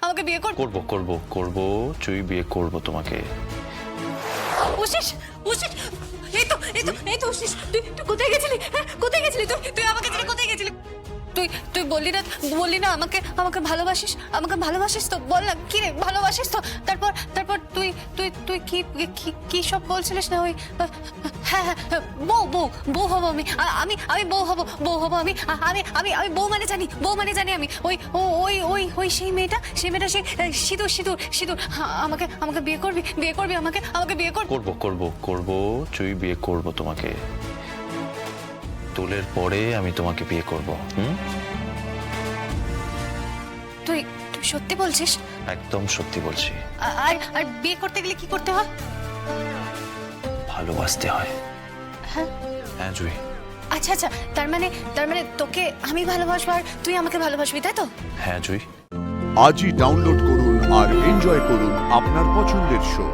আমাকে বিয়ে কর। করব করব করব চুই বিয়ে করব তোমাকে। উশিস উশিস, এই তো উশিস, তুই কোথায় গেছিলি? হ্যাঁ, কোথায় গেছিলি তুই? তুই আমাকে ছেড়ে কোথায় গেছিলি? তুই তুই বললি না আমাকে ভালোবাসিস, আমাকে ভালোবাসিস তো? বল না, কি রে, ভালোবাসিস তো? তারপর তারপর তুই তুই তুই কি কি কি সব বলছিলিস না? ওই হ্যাঁ হ্যাঁ, বউ হব আমি, আমি বউ হব আমি, আমি বউ মানে জানি, আমি ওই ওই ওই ওই সেই মেয়েটা সেই সিঁদুর। আমাকে বিয়ে করবি, আমাকে বিয়ে করবি। করব করব করব চুই বিয়ে করব তোমাকে। তোলের পরে আমি তোমাকে বিয়ে করব। তুই তুই সত্যি বলছিস? একদম সত্যি বলছি। আর বিয়ে করতে গেলে কি করতে হয়? ভালোবাসতে হয়। হ্যাঁ হ্যাঁ জুই। আচ্ছা আচ্ছা, তার মানে তোকে আমি ভালোবাসবো আর তুই আমাকে ভালোবাসবি, তাই তো? হ্যাঁ জুই। আজই ডাউনলোড করুন আর এনজয় করুন আপনার পছন্দের শো।